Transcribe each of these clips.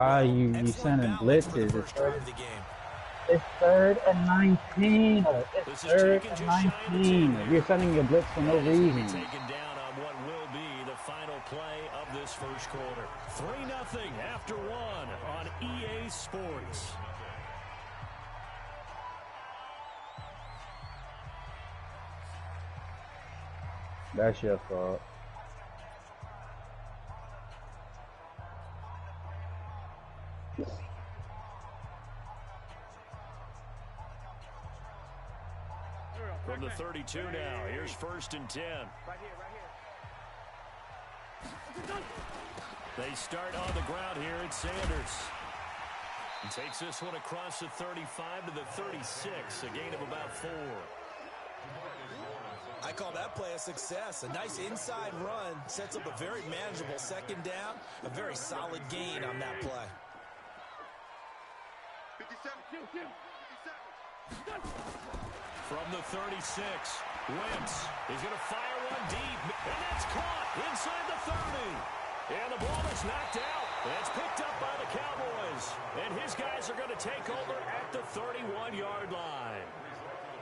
You sending blitzes. It's third and 19. It's third and 19. You're sending a blitz for no reason. Taken down on what will be the final play of this first quarter. 3-0 after one on EA Sports. That's your fault. From the 32 now, here's 1st and 10. Right here. They start on the ground here at Sanders. He takes this one across the 35 to the 36, a gain of about 4. I call that play a success. A nice inside run sets up a very manageable 2nd down, a very solid gain on that play. 57. From the 36, Wentz is going to fire one deep, and that's caught inside the 30. And the ball is knocked out. And it's picked up by the Cowboys. And his guys are going to take over at the 31-yard line.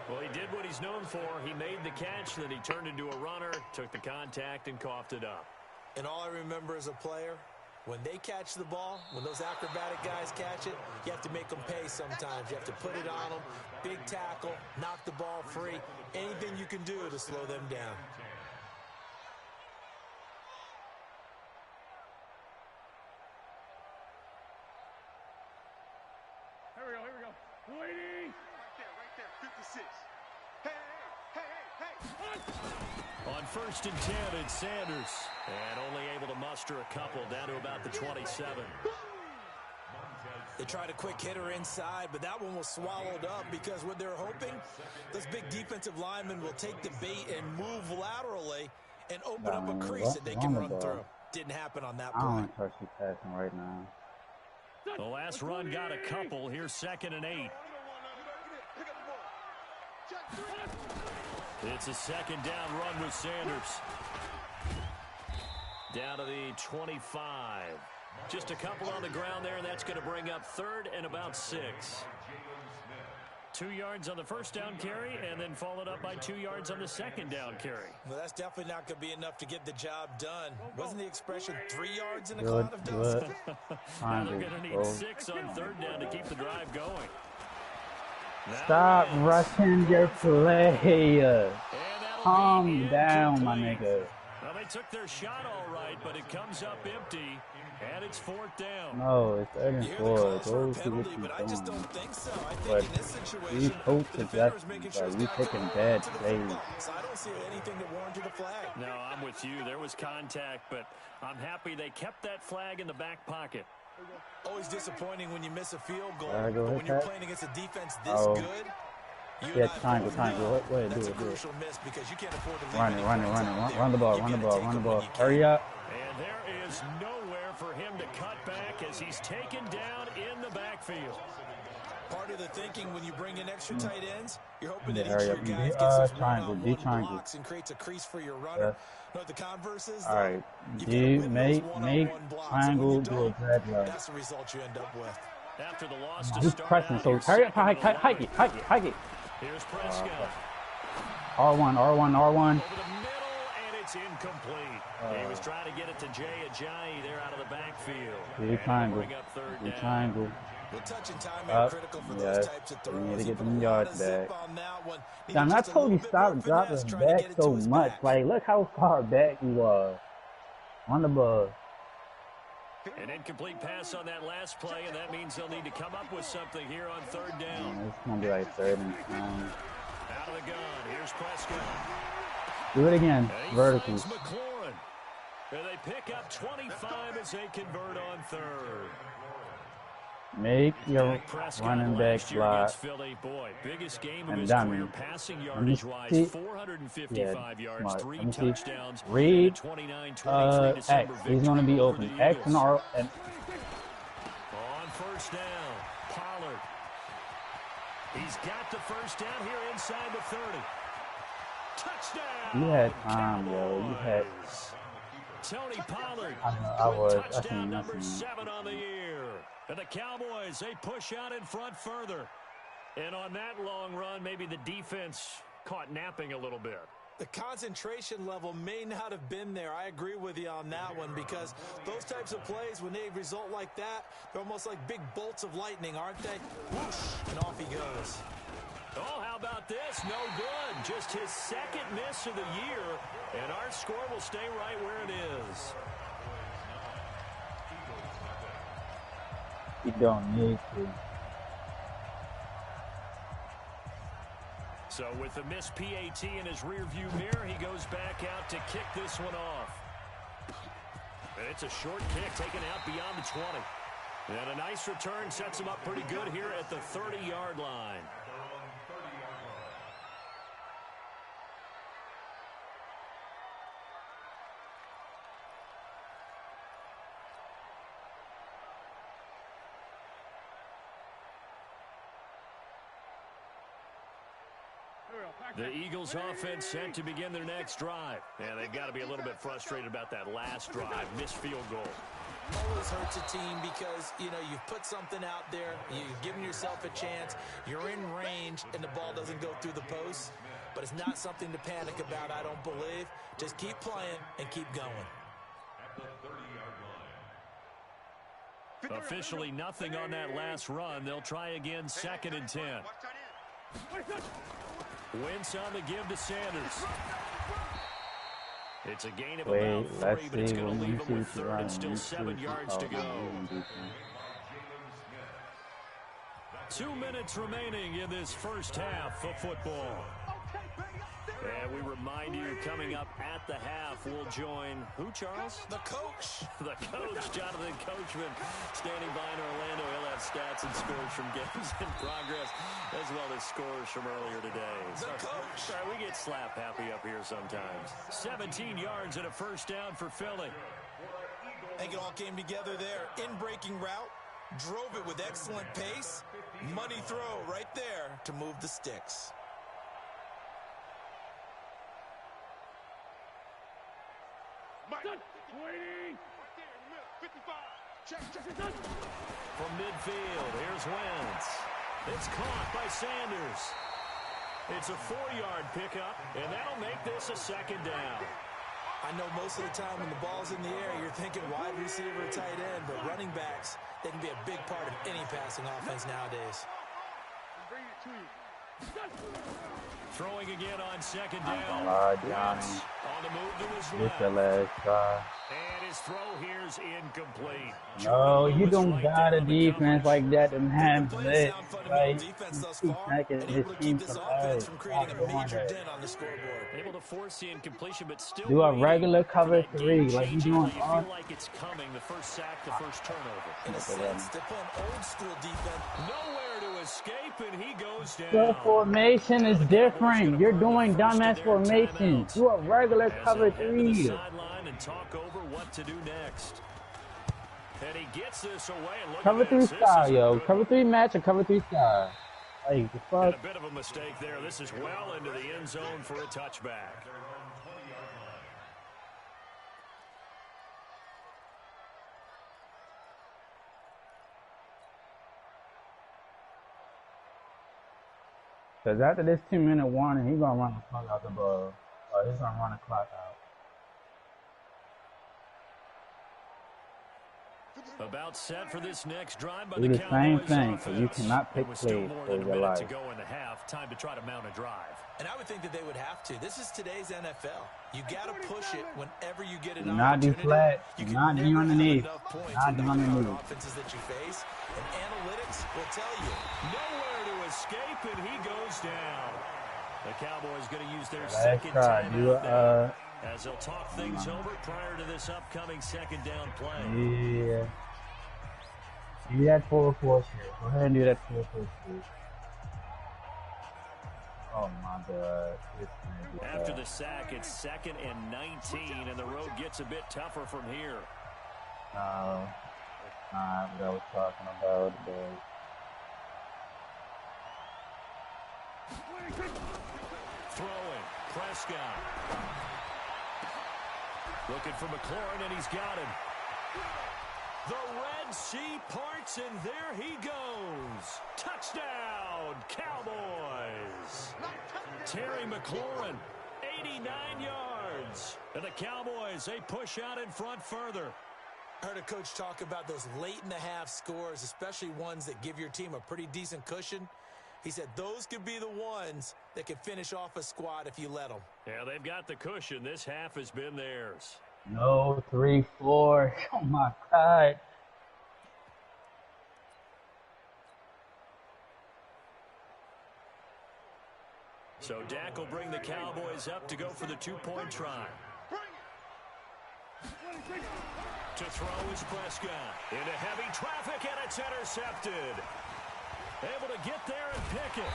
Well, he did what he's known for. He made the catch, then he turned into a runner, took the contact, and coughed it up. And all I remember as a player, when they catch the ball, when those acrobatic guys catch it, you have to make them pay sometimes. You have to put it on them, big tackle, knock the ball free, anything you can do to slow them down. Here we go. Waiting. Right there. 56. Hey. On 1st and 10, it's Sanders. And only able to muster a couple down to about the 27. They tried a quick hitter inside, but that one was swallowed up because what they're hoping, those big defensive linemen will take the bait and move laterally and open up a crease that they can run through. Didn't happen on that play. I don't trust you passing right now. The last run got a couple. Here's 2nd and 8. It's a 2nd down run with Sanders. Down to the 25. Just a couple on the ground there, and that's going to bring up 3rd and about 6. 2 yards on the 1st down carry, and then followed up by 2 yards on the 2nd down carry. Well, that's definitely not going to be enough to get the job done. Wasn't the expression 3 yards in a cloud of dust? Now they're going to need 6 on 3rd down to keep the drive going. Stop rushing your play. Calm down, my nigga. Well, they took their shot all right, but it comes up empty, and it's 4th down. No, it's 3rd and 4. Go to what you're but I just don't think so. I think But in this situation, these coaches, the defender's making sure you taking bad plays. So I don't see anything that warranted a flag. No, I'm with you. There was contact, but I'm happy they kept that flag in the back pocket. Always disappointing when you miss a field goal, Go but when you're that. playing against a defense this good, Yeah, triangle. Wait, that's do a it. crucial miss because you can't afford to leave Run it. Run the ball. Hurry up. And there is nowhere for him to cut back as he's taken down in the backfield. Part of the thinking when you bring in extra tight ends, you're hoping Yeah, that each hurry of up. your guys gets those Triangle, one-on-one triangle. blocks and creates a crease for your runner. Know what the converse is? All right. Make triangle do a dreadlock. That's the result you end up with. After the loss to Just start pressing. out, So here's hurry up. 2nd and Hike 11. it. Here's Prescott. R1. Over the middle, and it's incomplete. He was trying to get it to Jay Ajayi there out of the backfield. Big triangle. Big Triangle. Well, touch and timing are critical for those types of throws. We need to get He them put a lot yards of zip back. on that one. Damn, I Just a told you little bit stop more dropping finesse trying to back get it to so his much. back. Like, look how far back you are. On the ball. An incomplete pass on that last play, and that means they'll need to come up with something here on 3rd down. It's going to be like 3rd and 10. Out of the gun, here's Prescott. Do it again. And he Vertical. finds McLaurin. And they pick up 25 as they convert on 3rd. Make your Dak Prescott running back last year block. against Philly. Boy, biggest game of And his done. career passing yardage-wise, 455 yards, smart. 3 Let me see. touchdowns. Read 29-23 X. December He's going to be victory over open. the X and Eagles. R. And On 1st down, Pollard. He's got the 1st down here inside the 30. Touchdown! you had time, yo. You had. Tony Pollard. I was. I Touchdown seen number nothing. 7 on the year. the Cowboys, they push out in front further. And on that long run, maybe the defense caught napping a little bit. The concentration level may not have been there. I agree with you on that one, because those types of plays, when they result like that, they're almost like big bolts of lightning, aren't they? Whoosh, and off he goes. Oh, how about this? No good. Just his second miss of the year, and our score will stay right where it is. You don't need to. So with the missed PAT in his rearview mirror, he goes back out to kick this one off. And it's a short kick taken out beyond the 20. And a nice return sets him up pretty good here at the 30-yard line. The Eagles offense set to begin their next drive. And they've got to be a little bit frustrated about that last drive. Missed field goal. Always hurts a team because, you know, you've put something out there. You've given yourself a chance. You're in range, and the ball doesn't go through the post. But it's not something to panic about, I don't believe. Just keep playing and keep going. Officially nothing on that last run. They'll try again, 2nd and 10. Wentz on the give to Sanders. It's a gain of about 3, but it's going to leave him with 3rd and still 7 yards to go. 2 minutes remaining in this first half of football. And we remind you, coming up at the half, we'll join who, Charles? The coach. The coach, Jonathan Coachman, standing by in Orlando. He'll have stats and scores from games in progress, as well as scores from earlier today. The coach. Sorry, we get slap happy up here sometimes. 17 yards and a first down for Philly. I think it all came together there. In-breaking route, drove it with excellent pace. Money throw right there to move the sticks. From midfield, here's Wentz. It's caught by Sanders. It's a 4-yard pickup, and that'll make this a 2nd down. I know most of the time when the ball's in the air, you're thinking wide receiver, tight end, but running backs, they can be a big part of any passing offense nowadays. Throwing again on 2nd down. Johnny. On the move to his Get your left. last try. And his throw here's incomplete. No, you don't got a defense like that to have blitz. Like, 2 seconds, his team survives. Able to force the incompletion, but still Do a regular cover 3, like you doing. feel like it's coming. The first sack, the first turnover. In a sense, they're playing old school defense. Nowhere to escape, and he goes down. The formation is different. You're doing dumbass formation. Do a regular cover 3. And talk over what to do next. And he gets this away. And look Cover at 3 this. style, yo. Cover 3 match or cover 3 style. Like, the And fuck? a bit of a mistake there. This is well into the end zone for a touchback. Because after this 2-minute warning, he's going to run the clock out the ball. Or he's going to run the clock out. About set for this next drive by Do the the same Cowboys thing, offense. so you cannot pick With still plays more for than a your minute life. to go in the half. Time to try to mount a drive. And I would think that they would have to. This is today's NFL. You got to push it whenever you get an Do not do opportunity. flat. You Do can not do never underneath. have enough points Not to do knock out underneath. offenses that you face. And analytics will tell you. Nowhere to escape, and he goes down. The Cowboys going to use their Let's second try. Do timeout now, a, as they'll talk things over prior to this upcoming 2nd down play. yeah. Do that 4-4 shit. Go ahead and do that 4-4 shit. Oh my god. It's gonna be After bad. the sack, it's 2nd and 19, and the road gets a bit tougher from here. No. It's not what I was talking about, but Throwing, Prescott. Looking for McLaurin, and he's got him. The Red Sea parts, and there he goes. Touchdown, Cowboys. Terry McLaurin, 89 yards. And the Cowboys, they push out in front further. I heard a coach talk about those late-in-the-half scores, especially ones that give your team a pretty decent cushion. He said those could be the ones that can finish off a squad if you let them. Yeah, they've got the cushion. This half has been theirs. No, 3-4. Oh, my God. So Dak will bring the Cowboys up to go for the two-point try. To throw is Prescott. Into heavy traffic, and it's intercepted. Able to get there and pick it.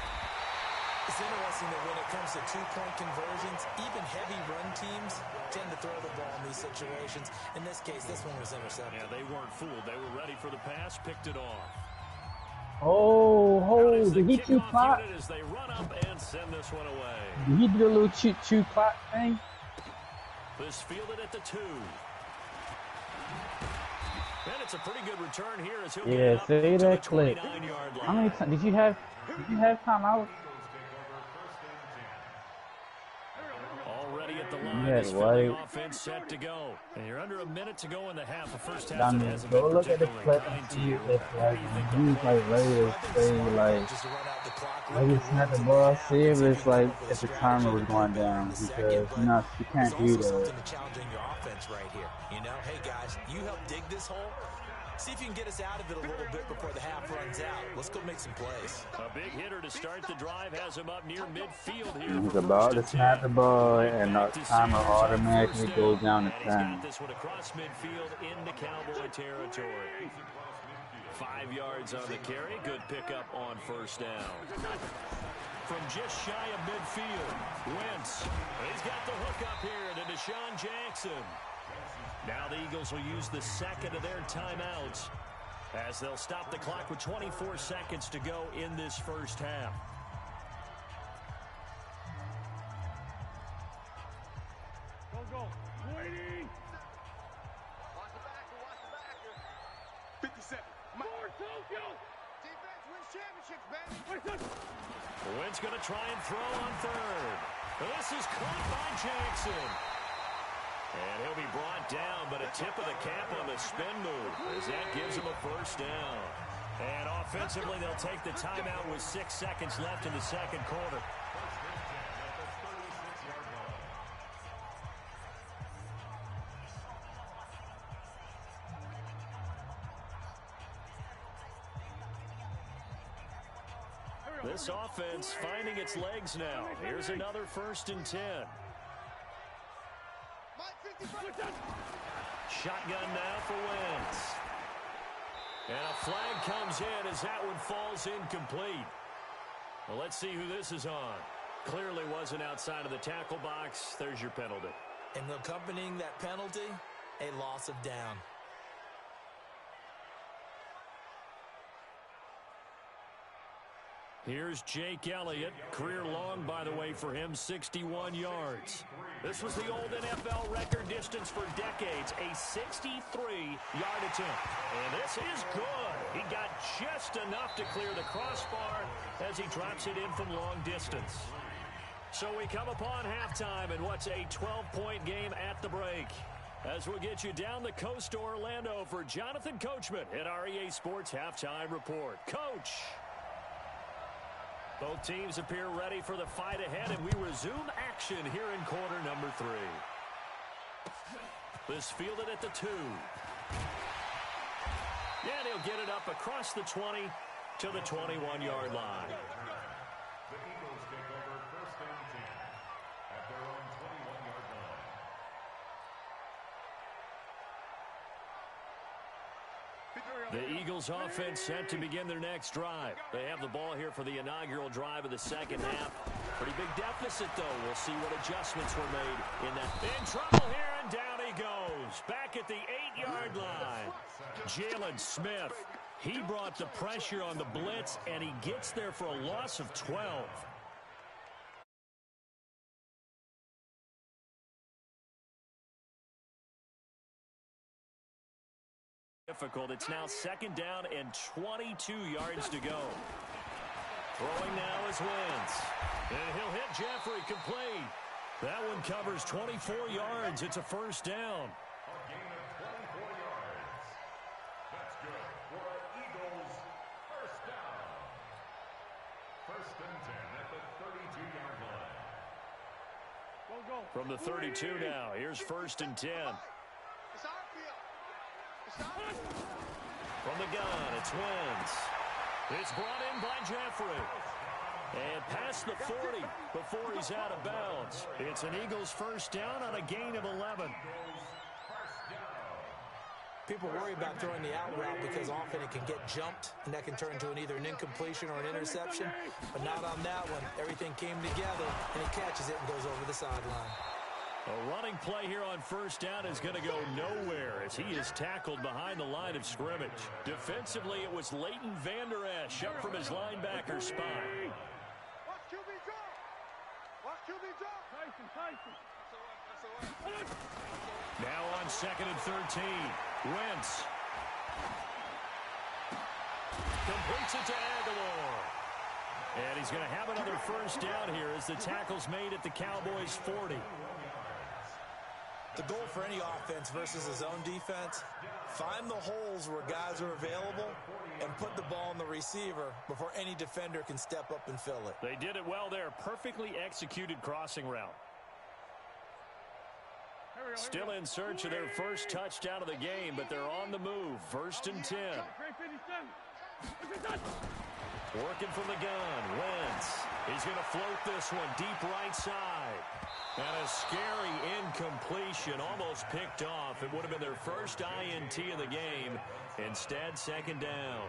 It's interesting that when it comes to two-point conversions, even heavy run teams tend to throw the ball in these situations. In this case, this one was intercepted. Yeah, they weren't fooled. They were ready for the pass, picked it off. Oh, did he chew clock? As they run up and send this one away. Did he do a little chew clock thing? This fielded at the 2. And it's a pretty good return here as he'll get up say to that the clip. 29-yard line. How many times did you have timeout? Already at the line, Yeah, this Philly offense set to go. And you're under a minute to go in the half. The first half hasn't been go look at the particularly clip and kind to see you. if like he's like ready to say like he snap the ball, see if it's like if the timer was going down because you can't do that. Something to challenge your offense right here. You know, hey guys, you help dig this hole. See if you can get us out of it a little bit before the half runs out. Let's go make some plays. A big hitter to start the drive has him up near midfield here. He's about to snap the ball and the timer automatically goes down to 10. He's got this one across midfield into Cowboy territory. 5 yards on the carry. Good pickup on first down. From just shy of midfield, Wentz. He's got the hook up here to Deshaun Jackson. Now the Eagles will use the second of their timeouts as they'll stop the clock with 24 seconds to go in this first half. Go. Waiting. 57. More Tokyo. Defense wins championships, baby. Wentz going to try and throw on third. This is caught by Jackson. And he'll be brought down, but a tip of the cap on the spin move as that gives him a first down. And offensively, they'll take the timeout with 6 seconds left in the second quarter. This offense finding its legs now. Here's another 1st and 10. Shotgun now for Wentz. And a flag comes in as that one falls incomplete. Well, let's see who this is on. Clearly wasn't outside of the tackle box. There's your penalty. And accompanying that penalty, a loss of down. Here's Jake Elliott. Career long, by the way, for him, 61 yards. This was the old NFL record distance for decades, a 63-yard attempt. And this is good. He got just enough to clear the crossbar as he drops it in from long distance. So we come upon halftime in what's a 12-point game at the break. As we'll get you down the coast to Orlando for Jonathan Coachman at our EA Sports Halftime Report. Coach! Both teams appear ready for the fight ahead, and we resume action here in quarter number 3. This fielded at the 2. And he'll get it up across the 20 to the 21-yard line. The Eagles take over 1st and 10 at their own 21-yard line. The Eagles offense set to begin their next drive. They have the ball here for the inaugural drive of the second half. Pretty big deficit, though. We'll see what adjustments were made in that. In trouble here, and down he goes. Back at the 8-yard line. Jalen Smith. He brought the pressure on the blitz, and he gets there for a loss of 12. difficult. It's now 2nd down and 22 yards to go. Throwing now is Wentz. And he'll hit Jeffrey complete. That one covers 24 yards. It's a 1st down. A gain of 24 yards. That's good for Eagles' 1st down. 1st and 10 at the 32-yard line. From the 32 now, here's 1st and 10. From the gun, it's Wentz. It's brought in by Jeffrey. And past the 40 before he's out of bounds. It's an Eagles 1st down on a gain of 11. People worry about throwing the out route because often it can get jumped, and that can turn into either an incompletion or an interception. But not on that one. Everything came together, and he catches it and goes over the sideline. A running play here on 1st down is going to go nowhere as he is tackled behind the line of scrimmage. Defensively, it was Leighton Vander Esch up from his linebacker spot. Now on 2nd and 13. Wentz. Completes it to Aguilar. And he's going to have another 1st down here as the tackle's made at the Cowboys' 40. The goal for any offense versus a zone defense, find the holes where guys are available and put the ball on the receiver before any defender can step up and fill it. They did it well there. Perfectly executed crossing route. Still in search of their 1st touchdown of the game, but they're on the move. 1st and 10. Working from the gun. Wentz. He's going to float this one deep right side. And a scary incompletion, almost picked off. It would have been their 1st INT of the game. Instead, 2nd down.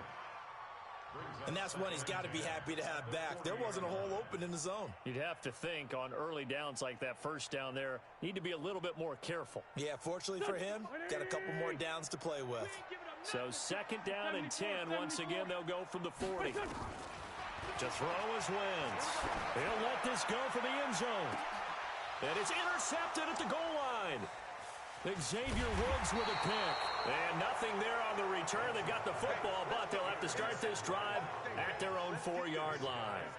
And that's one he's got to be happy to have back. There wasn't a hole open in the zone. You'd have to think on early downs like that 1st down there, need to be a little bit more careful. Yeah, fortunately for him, got a couple more downs to play with. So 2nd down and 10. Once again, they'll go from the 40. To throw is Wentz. He'll let this go for the end zone. And it's intercepted at the goal line. Xavier Woods with a pick. And nothing there on the return. They got the football, but they'll have to start this drive at their own 4-yard line.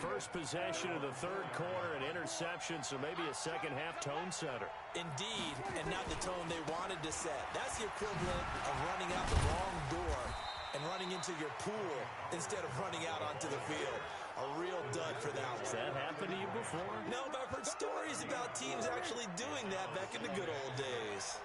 First possession of the 3rd quarter, an interception, so maybe a second-half tone setter. Indeed, and not the tone they wanted to set. That's the equivalent of running out the wrong door and running into your pool instead of running out onto the field. A real dud for that one. Has that happened to you before? No, but I've heard stories about teams actually doing that back in the good old days.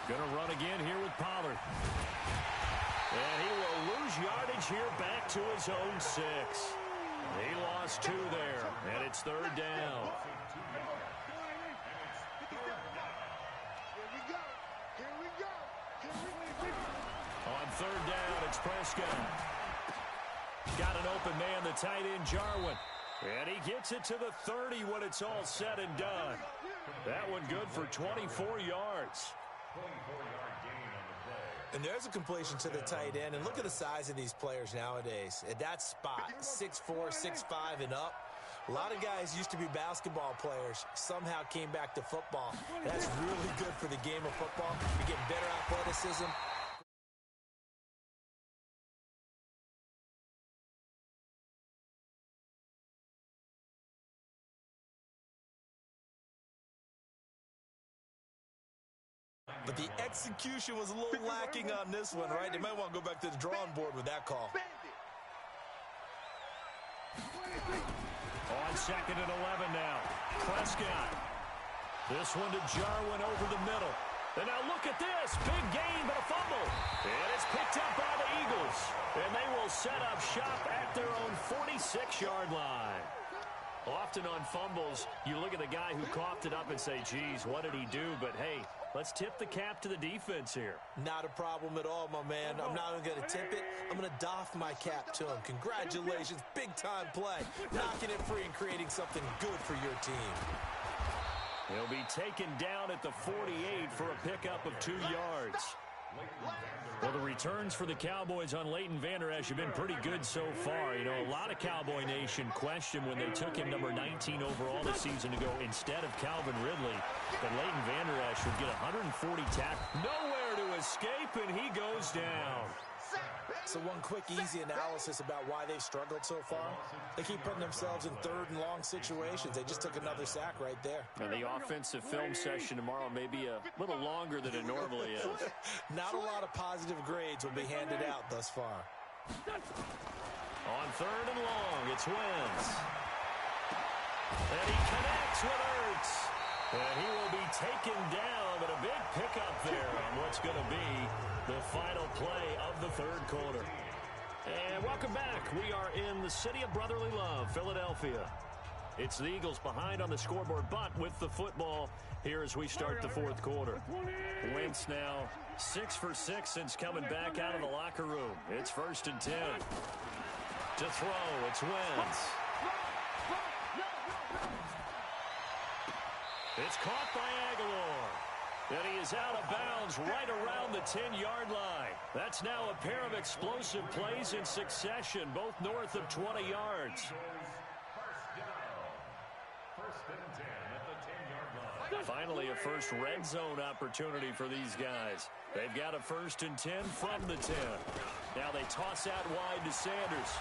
Gonna run again here with Pollard. And he will lose yardage here back to his own 6. He lost 2 there, and it's 3rd down. On 3rd down, it's Prescott. Got an open man, the tight end, Jarwin. And he gets it to the 30 when it's all said and done. That one good for 24 yards. 24-yard gain on the play. And there's a completion to the tight end. And look at the size of these players nowadays. At that spot, 6'4", 6'5", and up. A lot of guys used to be basketball players, somehow came back to football. And that's really good for the game of football. You get better athleticism. But the execution was a little lacking on this one, right? They might want to go back to the drawing board with that call. On 2nd and 11 now. Prescott. This one to Jarwin over the middle. And now look at this. Big gain, but a fumble. And it's picked up by the Eagles. And they will set up shop at their own 46-yard line. Often on fumbles, you look at the guy who coughed it up and say, geez, what did he do? But, hey, let's tip the cap to the defense here. Not a problem at all, my man. I'm not even going to tip it. I'm going to doff my cap to him. Congratulations. Big-time play. Knocking it free and creating something good for your team. He'll be taken down at the 48 for a pickup of 2 yards. Well, the returns for the Cowboys on Leighton Vander Esch have been pretty good so far. You know, a lot of Cowboy Nation questioned when they took him number 19 overall this season to go instead of Calvin Ridley. But Leighton Vander Esch would get 140 tackles. Nowhere to escape, and he goes down. So one quick, easy analysis about why they've struggled so far. They keep putting themselves in third and long situations. They just took another sack right there. And the offensive film session tomorrow may be a little longer than it normally is. Not a lot of positive grades will be handed out thus far. On third and long, it's Wentz. And he connects with Ertz. And he will be taken down, but a big pickup there on what's going to be the final play of the third quarter. And welcome back. We are in the city of brotherly love, Philadelphia. It's the Eagles behind on the scoreboard, but with the football here as we start the fourth quarter. Wentz now 6 for 6 since coming back out of the locker room. It's 1st and 10. To throw, it's Wentz. It's caught by Aguilar. And he is out of bounds right around the 10-yard line. That's now a pair of explosive plays in succession, both north of 20 yards. First and 10 at the 10-yard line. Finally, a first red zone opportunity for these guys. They've got a 1st and 10 from the 10. Now they toss out wide to Sanders.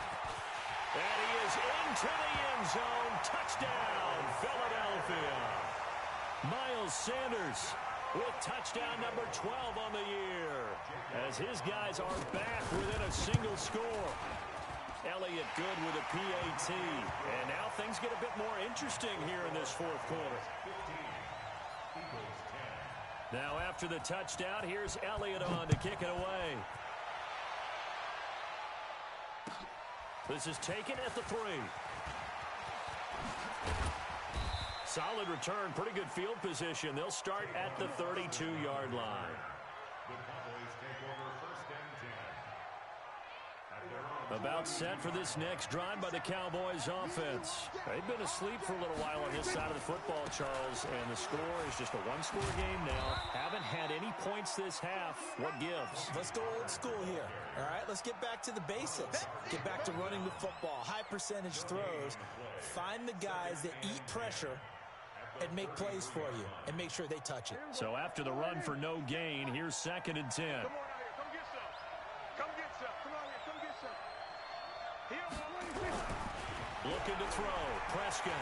And he is into the end zone. Touchdown, Philadelphia. Miles Sanders with touchdown number 12 on the year, as his guys are back within a single score. Elliott good with a PAT. And now things get a bit more interesting here in this fourth quarter. Now after the touchdown, here's Elliott on to kick it away. This is taken at the 3. Solid return, pretty good field position. They'll start at the 32-yard line. The Cowboys take over 1st and 10. About set for this next drive by the Cowboys offense. They've been asleep for a little while on this side of the football, Charles, and the score is just a one-score game now. Haven't had any points this half. What gives? Let's go old school here. All right, let's get back to the basics. Get back to running the football, high percentage throws. Find the guys that eat pressure and make plays for you, and make sure they touch it. So after the run for no gain, here's 2nd and 10. Come on out here, come get some. Come get some. Come on here, come get some. Here, Looking to throw, Prescott.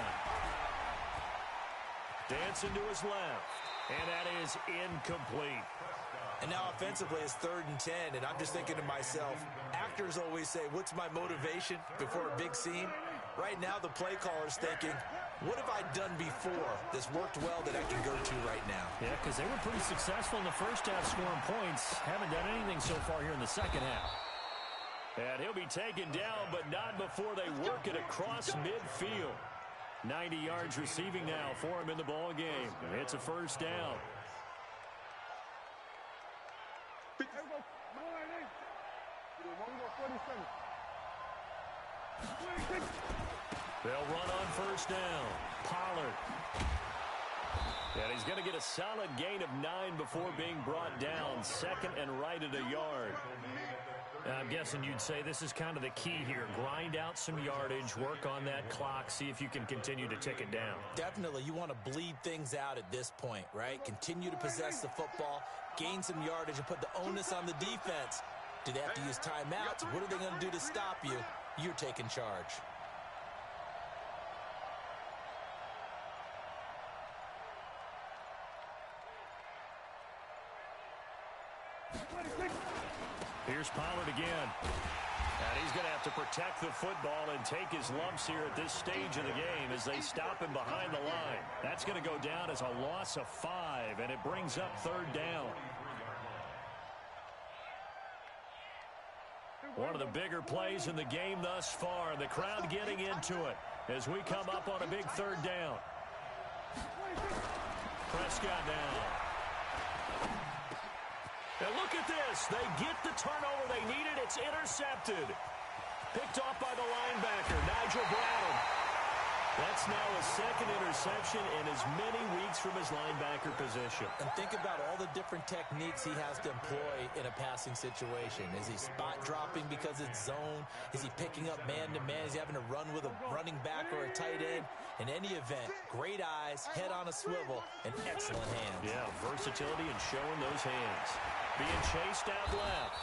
Dancing to his left, and that is incomplete. And now offensively it's 3rd and 10, and I'm just thinking to myself, actors always say, what's my motivation before a big scene? Right now the play caller's thinking, what have I done before that's worked well that I can go to right now? Yeah, because they were pretty successful in the first half scoring points. Haven't done anything so far here in the second half. And he'll be taken down, but not before they work it across midfield. 90 yards receiving now for him in the ball game. It's a 1st down. They'll run on 1st down. Pollard. And he's going to get a solid gain of 9 before being brought down. 2nd and right at a yard. I'm guessing you'd say this is kind of the key here. Grind out some yardage, work on that clock, see if you can continue to tick it down. Definitely, you want to bleed things out at this point, right? Continue to possess the football, gain some yardage, and put the onus on the defense. Do they have to use timeouts? What are they going to do to stop you? You're taking charge. Here's Pollard again. And he's going to have to protect the football and take his lumps here at this stage of the game as they stop him behind the line. That's going to go down as a loss of 5, and it brings up 3rd down. One of the bigger plays in the game thus far. The crowd getting into it as we come up on a big 3rd down. Prescott now. And look at this. They get the turnover they needed. It's intercepted. Picked off by the linebacker, Nigel Bradham. That's now a second interception in as many weeks from his linebacker position. And think about all the different techniques he has to employ in a passing situation. Is he spot dropping because it's zone? Is he picking up man-to-man? Is he having to run with a running back or a tight end? In any event, great eyes, head on a swivel, and excellent hands. Yeah, versatility and showing those hands. Being chased out left.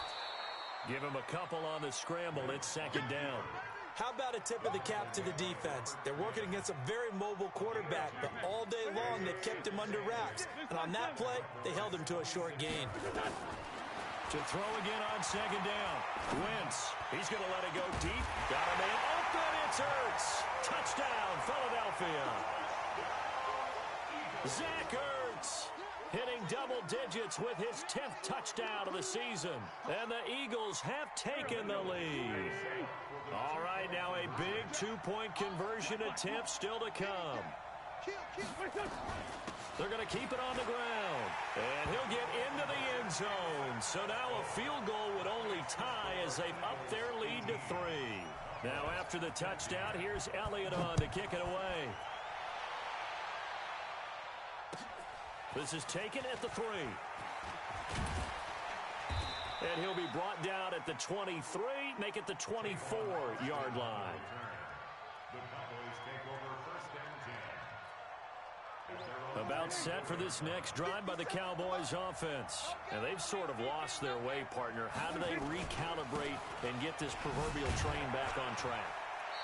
Give him a couple on the scramble. It's second down. How about a tip of the cap to the defense? They're working against a very mobile quarterback, but all day long they've kept him under wraps. And on that play, they held him to a short gain. To throw again on second down. Wentz. He's going to let it go deep. Got a man open. It's Ertz. Touchdown, Philadelphia. Zach Ertz hitting double digits with his 10th touchdown of the season. And the Eagles have taken the lead. All right, now a big two-point conversion attempt still to come. They're going to keep it on the ground. And he'll get into the end zone. So now a field goal would only tie as they've upped their lead to 3. Now after the touchdown, here's Elliott on to kick it away. This is taken at the 3. And he'll be brought down at the 23, make it the 24-yard line. The Cowboys take over first and 10. About set for this next drive by the Cowboys offense. And they've sort of lost their way, partner. How do they recalibrate and get this proverbial train back on track?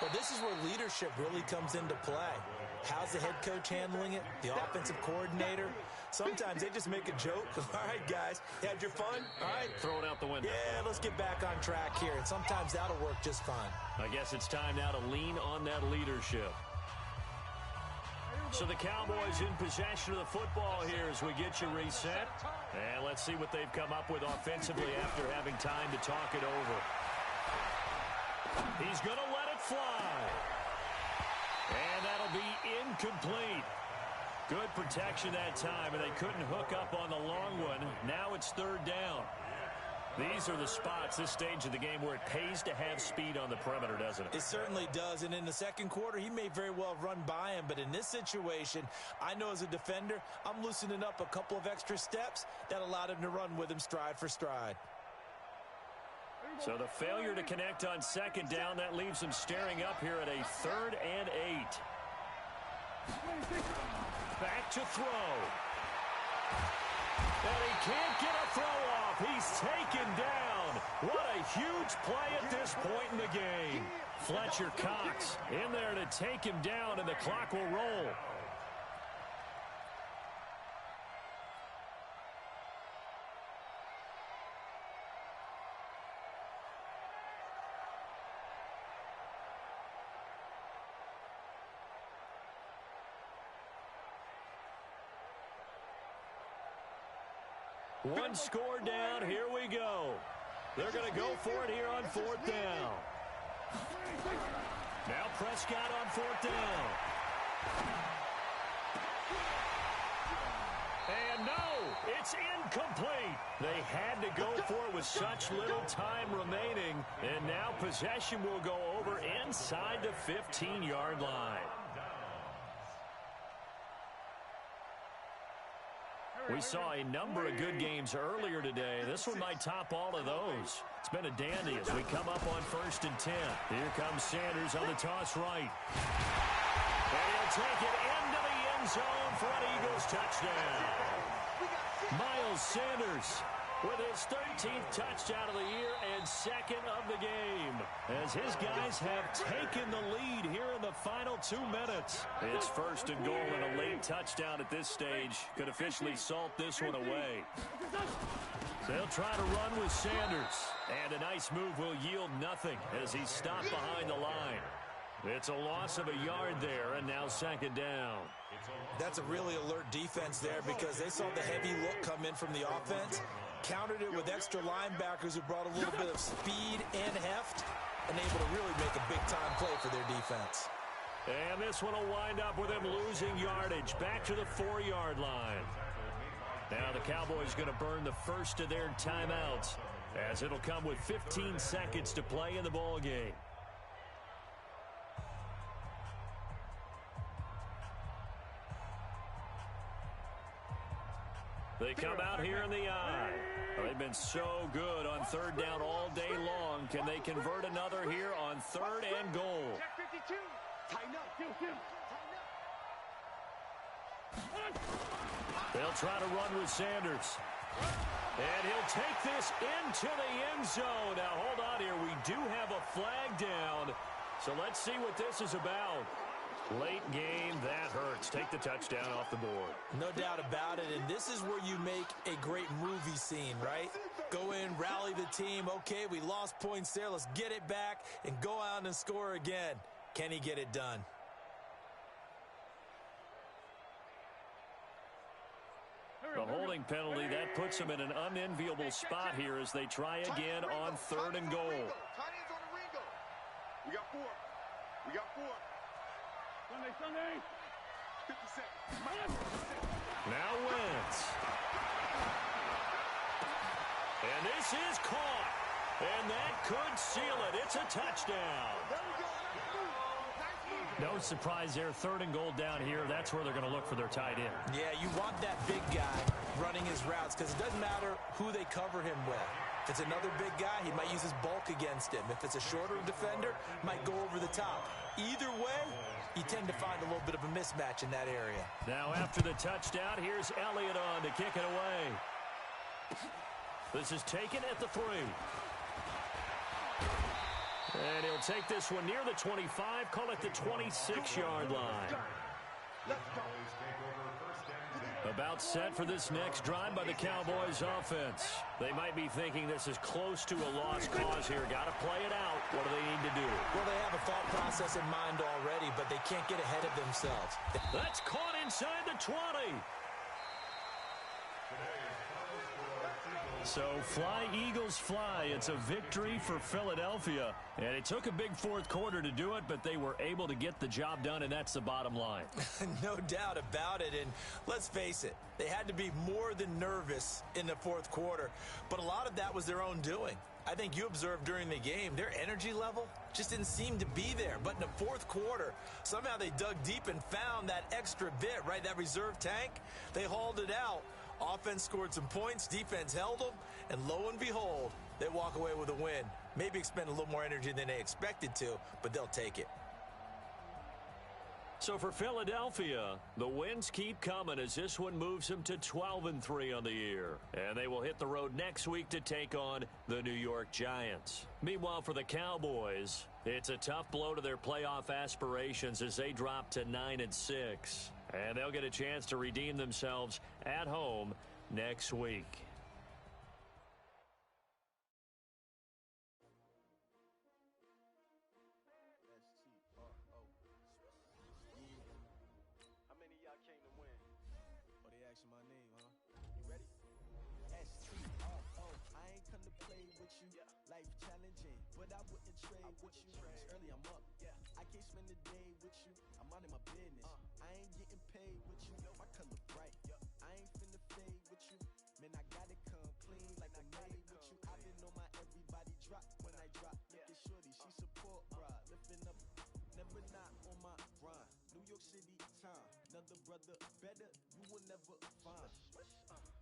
Well, this is where leadership really comes into play. How's the head coach handling it? The offensive coordinator? Sometimes they just make a joke. All right, guys, you had your fun? All right. Throw it out the window. Yeah, let's get back on track here. And sometimes that'll work just fine. I guess it's time now to lean on that leadership. So the Cowboys in possession of the football here as we get you reset. And let's see what they've come up with offensively after having time to talk it over. He's going to let it fly. And that'll be incomplete. Good protection that time, and they couldn't hook up on the long one. Now it's third down. These are the spots, this stage of the game, where it pays to have speed on the perimeter, doesn't it? It certainly does, and in the second quarter, he may very well have run by him, but in this situation, I know as a defender, I'm loosening up a couple of extra steps that allowed him to run with him stride for stride. So the failure to connect on second down, that leaves him staring up here at a 3rd and 8. Back to throw. And he can't get a throw off. He's taken down. What a huge play at this point in the game. Fletcher Cox in there to take him down, and the clock will roll. One score down. Here we go. They're going to go for it here on 4th down. Now Prescott on 4th down. And no, it's incomplete. They had to go for it with such little time remaining. And now possession will go over inside the 15-yard line. We saw a number of good games earlier today. This one might top all of those. It's been a dandy as we come up on 1st and 10. Here comes Sanders on the toss right. And he'll take it into the end zone for an Eagles touchdown. Miles Sanders with his 13th touchdown of the year and 2nd of the game, as his guys have taken the lead here in the final 2 minutes. It's 1st and goal, and a late touchdown at this stage could officially salt this one away. So they'll try to run with Sanders, and a nice move will yield nothing as he's stopped behind the line. It's a loss of a yard there, and now 2nd down. That's a really alert defense there because they saw the heavy look come in from the offense, countered it with extra linebackers who brought a little bit of speed and heft, and able to really make a big-time play for their defense. And this one will wind up with him losing yardage back to the 4-yard line. Now the Cowboys going to burn the first of their timeouts, as it'll come with 15 seconds to play in the ball game. They come out here in the eye. They've been so good on third down all day long. Can they convert another here on third and goal? Check 52. Tighten up. Tighten up. They'll try to run with Sanders. And he'll take this into the end zone. Now, hold on here. We do have a flag down. So let's see what this is about. Late game, that hurts. Take the touchdown off the board. No doubt about it, and this is where you make a great movie scene, right? Go in, rally the team. Okay, we lost points there. Let's get it back and go out and score again. Can he get it done? The holding penalty, that puts them in an unenviable spot here as they try again on third and goal. Tight ends on the Ringo. We got four. We got four. Sunday. 50 seconds. Now Wentz. And this is caught. And that could seal it. It's a touchdown. There we go. Nice move. No surprise there. Third and goal down here. That's where they're going to look for their tight end. Yeah, you want that big guy running his routes because it doesn't matter who they cover him with. If it's another big guy, he might use his bulk against him. If it's a shorter defender, might go over the top. Either way, you tend to find a little bit of a mismatch in that area. Now after the touchdown, here's Elliott on to kick it away. This is taken at the 3. And he'll take this one near the 25, call it the 26-yard line. About set for this next drive by the Cowboys offense. They might be thinking this is close to a lost cause here. Got to play it out. What do they need to do? Well, they have a thought process in mind already, but they can't get ahead of themselves. That's caught inside the 20. So fly, Eagles, fly. It's a victory for Philadelphia. And it took a big fourth quarter to do it, but they were able to get the job done, and that's the bottom line. No doubt about it. And let's face it, they had to be more than nervous in the fourth quarter. But a lot of that was their own doing. I think you observed during the game, their energy level just didn't seem to be there. But in the fourth quarter, somehow they dug deep and found that extra bit, right, that reserve tank. They hauled it out. Offense scored some points, defense held them, and lo and behold, they walk away with a win. Maybe expend a little more energy than they expected to, but they'll take it. So for Philadelphia, the wins keep coming as this one moves them to 12-3 on the year. And they will hit the road next week to take on the New York Giants. Meanwhile, for the Cowboys, it's a tough blow to their playoff aspirations as they drop to 9-6. And they'll get a chance to redeem themselves at home next week. How many of y'all came to win? Oh, they asking my name, huh? You ready? S-T-R-O. I ain't come to play with you. Life challenging, but I wouldn't trade with you. It's early, I'm up. I can't spend the day with you. I'm out of my business. I ain't getting paid with you. My color bright. I ain't finna fade with you. Man, I gotta come clean like I made with you. I've been on my everybody drop when I drop. Look at shorty, she support ride. Lifting up, never not on my grind. New York City time. Another brother better, you will never find.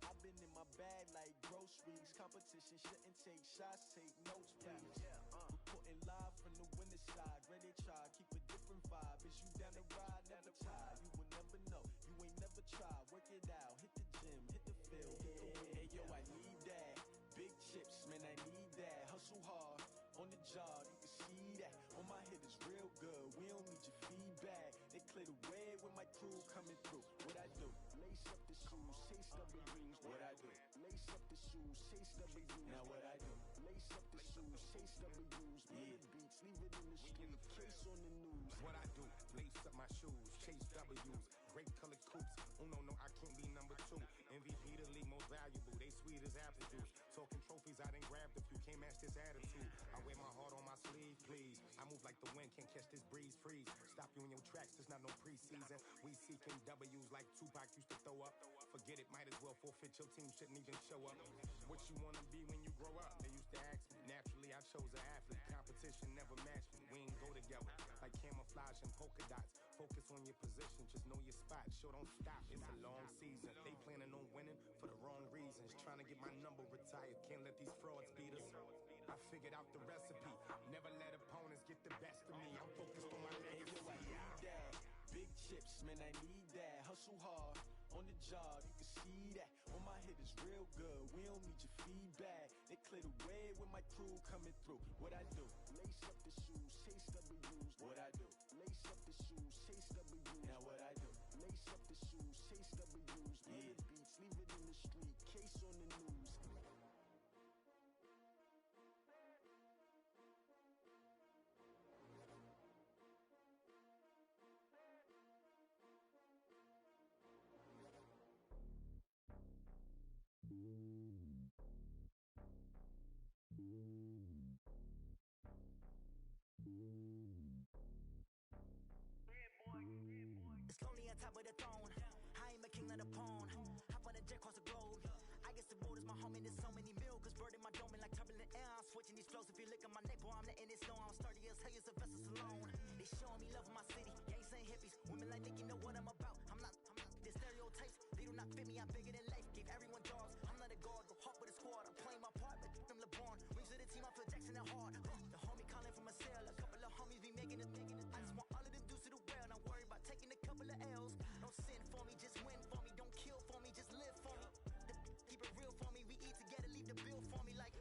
I've been in my bag like groceries. Competition shouldn't take shots, take notes, please. Reporting live from the winter side. Ready try, keep a different vibe. Is you down the ride, never tired. You will never know, you ain't never tried. Work it out, hit the gym, hit the field, hit the win. Hey yo, I need that. Big chips, man, I need that. Hustle hard, on the job, you can see that. On my head is real good, we don't need your feedback. They clear the way when my crew coming through. What I do? Lace up the shoes, chase W's. What I do? Lace up the shoes, chase W's. Now what I do? Lace up the shoes, chase W's. Million beats, leave it in the street. Case on the news. What I do? Lace up my shoes, chase W's. Great colored coops. Oh no, I can't be number 2. MVP the league most valuable. They sweet as apple juice. Talking trophies, I done grabbed a few. Can't match this attitude. I wear my heart on my sleeve, please. I move like the wind, can't catch this breeze. Freeze. Stop you in your tracks. There's not no preseason. We seeking W's like Tupac used to throw up. Forget it, might as well forfeit. Your team shouldn't even show up. What you wanna be when you grow up? They used to ask me. Naturally, I chose an athlete. Competition never matched me. We ain't go together like camouflage and polka dots. Focus on your position, just know your spot. Sure, don't stop. It's a long season. They planning on winning. for the wrong reasons. Trying to get my number retired, can't let these frauds beat us. I figured out the recipe, never let opponents get the best of me. I'm focused on my legacy. I need that. Big chips, man, I need that. Hustle hard on the job, you can see that. On my hit is real good, we don't need your feedback. They clear the way with my crew coming through. What I do? Lace up the shoes, chase W's. What I do? Lace up the shoes, chase W's. Now what I do? Lace up the shoes, chase W's. Yeah. The beats, leave it in the street, case on the news. It's lonely on top of the throne. I am a king of the pawn. Hop on a jet across the globe. I guess the road is my home and there's so many mil. Cause bird in my dome and like turbulent air. I'm switching these flows. If you look at my neck, boy, I'm letting it snow. I'm sturdy as hell as a vessel alone. They showing me love in my city. Gangs saying hippies. Women like Nicky know what I'm about. I'm not the stereotypes. They do not fit me. I'm bigger than life. Gave everyone jobs. I'm not a guard. Go hop with a squad. I'm playing my part, but I'm LeBron. Rings to the team. I feel Jackson and hard. The homie calling from a cell. A couple of homies be making it. I just want all of them dudes to the well. Not worry about taking a couple of L's. Don't sin for me, just win for me. Don't kill for me, just live for me. Keep it real for me. We eat together, leave the bill for me like.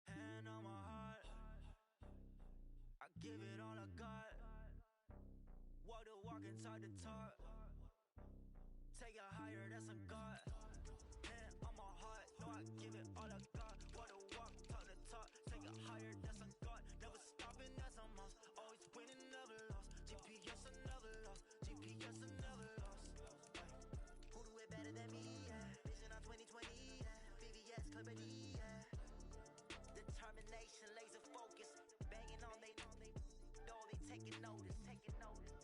Hand on my heart, I give it all I got. Walk the walk and talk the talk. Take it higher, that's a God. Hand on my heart, no, I give it all I got. Walk the walk, talk the talk. Take it higher, that's a God. Never stopping, that's a must. Always winning, never lost. GPS, I never lost. GPS, I never lost. Who do it better than me? Yeah. Vision on 2020. Yeah. VVS, Clipper D. Yeah. Determination, laser focus. Banging on they know they taking notice. Taking notice.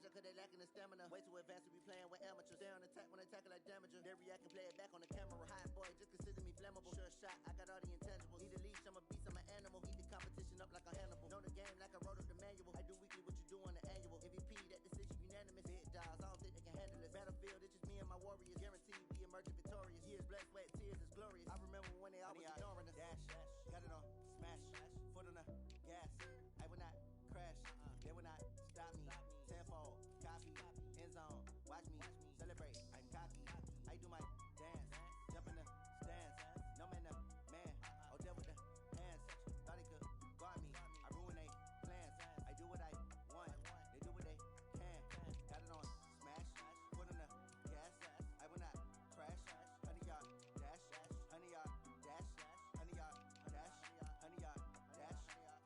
amateur, cause they lacking the stamina. Way too advanced to be playing with amateurs. Stay on attack when they tackle like damager. They react and play it back on the camera. Hot boy, just consider me flammable. Sure shot, I got all the intangibles. Need a leash, I'm a beast, I'm an animal. Eat the competition up like a Hannibal. Know the game like I wrote up the manual. I do weekly what you do on the annual. MVP, that decision unanimous. Big dogs, I don't think they can handle it. Battlefield, it's just me and my warriors. Guaranteed we emerging victorious. Years, blood, sweat, tears, is glorious. I remember when they all was ignoring us. Dash, got it on, smash, foot on the gas. I will not crash, they will not stop me. Tenfold, copy, end zone, watch me celebrate. I'm cocky, I do my dance, jump in the stands. No man, the man, oh, deal with the hands. Thought he could guard me, I ruin they plans. I do what I want, they do what they can. Got it on, smash, foot on the gas. I will not crash, 100-yard dash, 100-yard dash, 100-yard dash, 100-yard dash,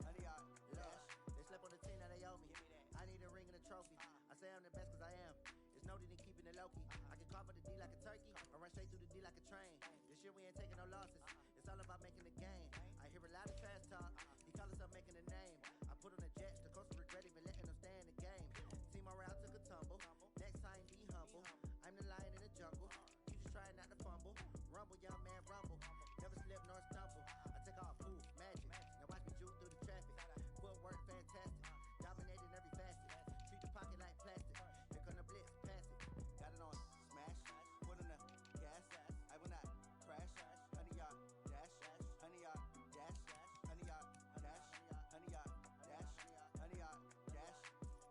100-yard dash. They slept on the team, now they owe me. I need a ring and a trophy. I say I'm the best cause I am. It's noted in keeping it low-key. I can carve up the D like a turkey, or run straight through the D like a train. This year we ain't taking no losses. It's all about making the game. I hear a lot of trash talk. He call us up making a name. I put on the Jets, the coach will regret even letting them stay in the game. Team morale took a tumble. Next time be humble. I'm the lion in the jungle. You just trying not to fumble. Rumble, young man, rumble. Never slip nor stumble. I take off, poof, magic. Now watch me juke through the traffic. Footwork fantastic. Dominating every facet. Treat the pocket like plastic. Here come the blitz, pass it. Got it on, smash. Foot on the gas. I will not crash. 100-yard dash. 100-yard dash. 100-yard dash. 100-yard dash. 100-yard dash. Yeah.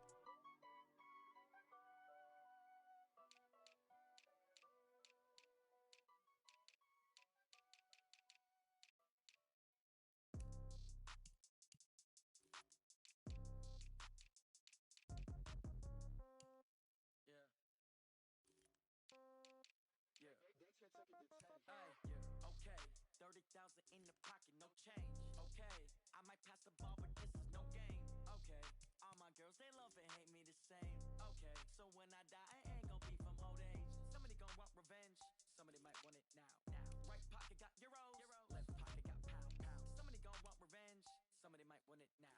Okay, 30,000 in the pocket, no change. Okay, I might pass the ball, but this is no game. Okay, all my girls, they love and hate me the same. Okay, so when I die, I ain't gon' be from old age. Somebody gon' want revenge, somebody might want it now. Right pocket got euros, left pocket got pound. Somebody gon' want revenge, somebody might want it now.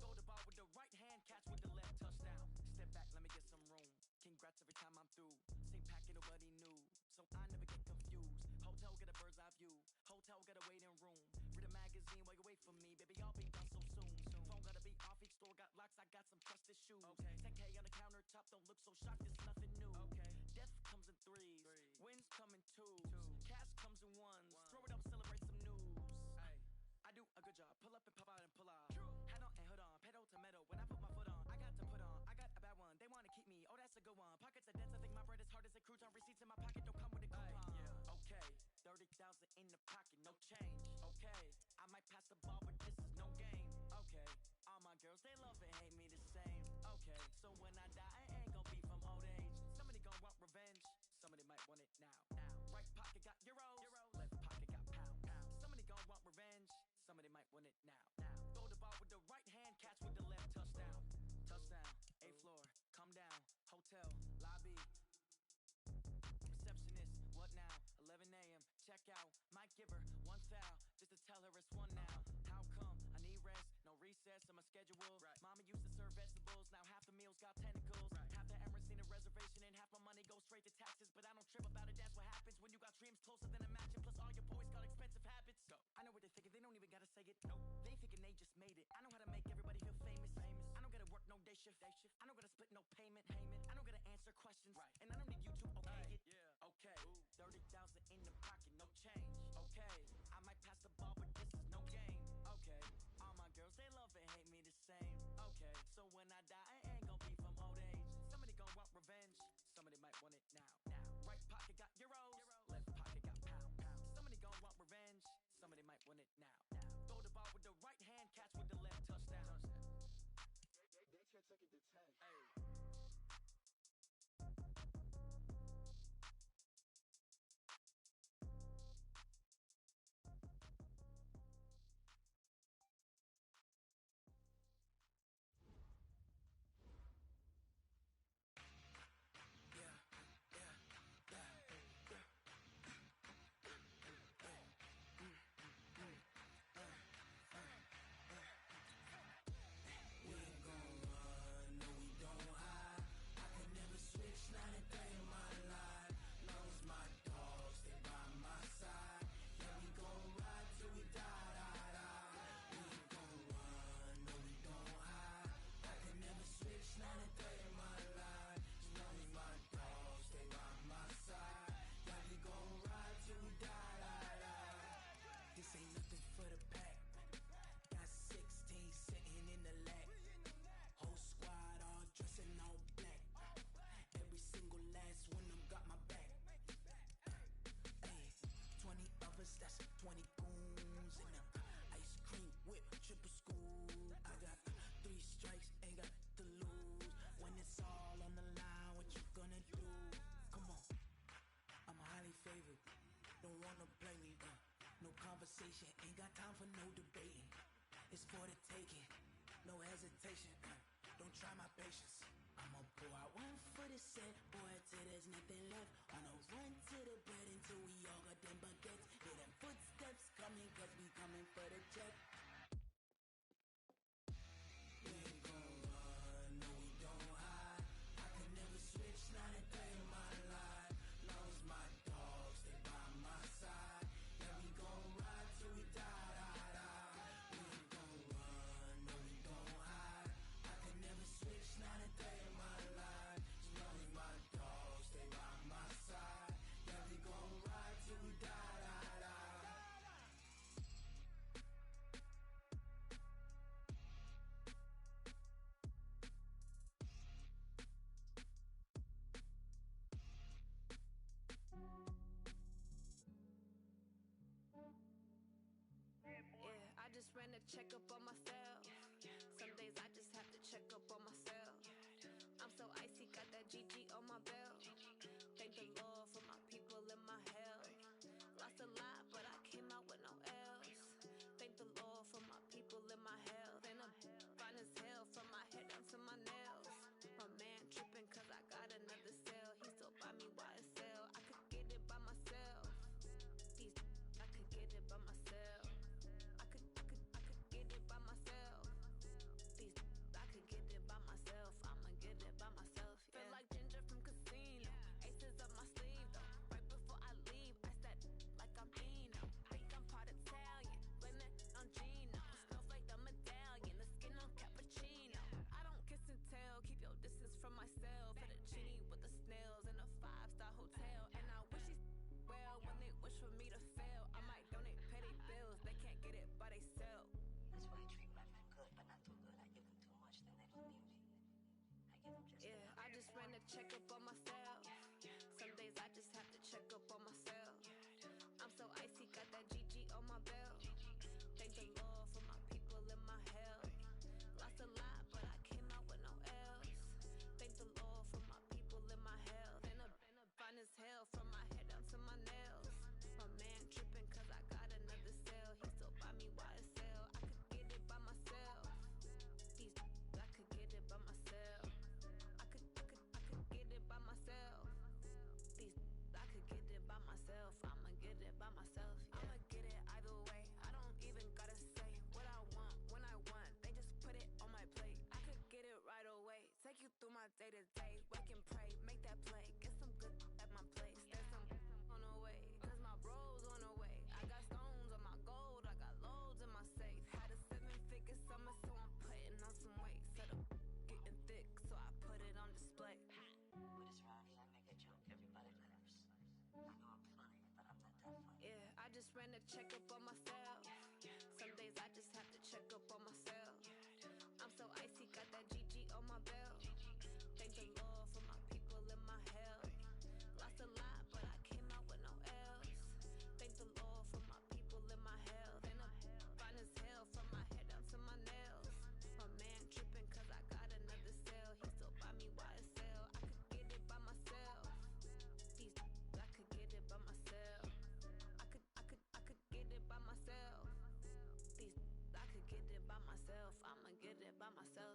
Throw the ball with the right hand, catch with the left, touchdown. Step back, let me get some room. Congrats every time I'm through. Same packet, nobody knew, so I never get confused. Hotel get a bird's eye view. Hotel got a waiting room. Read a magazine while you wait for me, baby. I'll be done so soon. Phone gotta be off. Each store got locks. I got some trusted shoes. Okay. 10K on the countertop. Don't look so shocked. It's nothing new. Okay. Death comes in threes. Wins come in twos. Cash comes in ones. Throw it up, celebrate some news. I do a good job. Pull up and pop out and pull out. Head on and hood on. Pedal to metal. When I put my foot on, I got to put on. I got a bad one. They wanna keep me. Oh, that's a good one. Pockets are dense. I think my bread is hard as a crouton. Receipts in my pocket don't come with a coupon. Okay, 30,000 in the pocket, no change. Okay, I might pass the ball, but this is no game. Okay, all my girls, they love and hate me the same. Okay, so when I die, I ain't gon' be from old age. Somebody gon' want revenge, somebody might want it now. Right pocket got euros, left pocket got pound. Somebody gon' want revenge, somebody might want it now. Throw the ball with the right hand, catch with the left, touchdown. Touchdown, 8th floor, come down, hotel, lobby. Receptionist, what now? 11 a.m. Check out. Might give her one foul just to tell her it's one now. How come? I need rest, no recess in my schedule. Mama used to serve vegetables, now half the meals got tentacles. Half the Emirates need a reservation and half my money goes straight to taxes. But I don't trip about it, that's what happens when you got dreams closer than a mansion. Plus all your boys got expensive habits. So I know what they're thinking, they don't even gotta say it. Nope. They thinking they just made it. I know how to make everybody feel famous. I don't gotta work no day shift. I don't gotta split no payment. I don't gotta answer questions. And I don't need you to okay it. Okay, 30,000 in the pocket, no change. Okay, I might pass the ball, but this is no game. Okay, all my girls, they love and hate me the same. Okay, so when I die, I ain't gon' be from old age. Somebody gon' want revenge, somebody might want it now. Right pocket got euros, left pocket got pound. Somebody gon' want revenge, somebody might want it now. Throw the ball with the right hand, catch with the left, touchdown. They took it to 10. Hey. try my patience. I'ma pour out one for the set, boy, till there's nothing left. On a run to the bed until we all got them baguettes. Hear them footsteps coming, cause we coming for the check. We ain't gon' run, no we don't hide. I could never switch, not a day in my life. Long as my dogs, they by my side. Yeah, we gon' ride till we die, die, die. We ain't gon' run, no we don't hide. I could never switch, not a day in my life. As long as my dogs, they by my side. Yeah, we gon' ride till we die, die, die. Yeah, I just ran a checkup on myself. Some days I just have to check up on myself. I'm so icy, got that GG on my belt. Thank the Lord for my people and my health. Lost a lot, but I came out with no L's. Thank the Lord for my people and my health. And I'm fine as hell from my head down to my nails. My man tripping cause I got another cell. He still buy me YSL. I could get it by myself. I could get it by myself. I could get it by myself. I could get it by myself. I'ma get it by myself. Yeah. Feel like Ginger from Casino. Aces up my sleeve though. Right before I leave, I said like I'm Dino. Think I'm part Italian. Blame it on Gino. Snowflake the medallion. The skin on cappuccino. I don't kiss and tell. Keep your distance from myself. Fettuccine with the snails in a 5-star hotel. And I wish these well when they wish for me to fail. I might donate, pay their bills. They can't get it by they self. That's why I treat my men good, but not too good. I give them too much, then they don't need me. I give them just Yeah, enough. I just ran a checkup on myself. Some days I just have to check up on myself. I'm so icy, got that GG on my belt. Thank the Lord for my people and my health. Lost a lot, but I came out with no L's. Thank the Lord for my people and my health. And I'm fine as hell from my head down to my nails. My man tripping cause I got another cell. He still buy me YSL. I could get it by myself. I could get it by myself. I could get it by myself. I could get it by myself. I'ma get it by myself. Yeah. I'ma get it either way. I don't even gotta say what I want when I want. They just put it on my plate. I could get it right away. Take you through my day to day. Wake and pray, make that play. Get some good at my place. There's some on the way, cause my bros on the way. I got stones on my gold. I got loads in my safe. Had a 7-figure summer, so I'm putting on some weight. Set up getting thick, so I put it on display. But it's around here, I make a joke, everybody laughs. I know I'm funny, but I'm not that funny. Yeah, I just ran a checkup on myself. Some days I just have to check up on myself. I'm so icy, got that GG on my belt. Thank the Lord for my people and my health. Lost a lot, but I came out with no L's. Thank the Lord for my people and my health. And I'm fine as hell from my head down to my nails. My man tripping cause I got another cell. He still buy me YSL. I could get it by myself. I could get it by myself. I could get it by myself. I could get it by myself. I'ma get it by myself.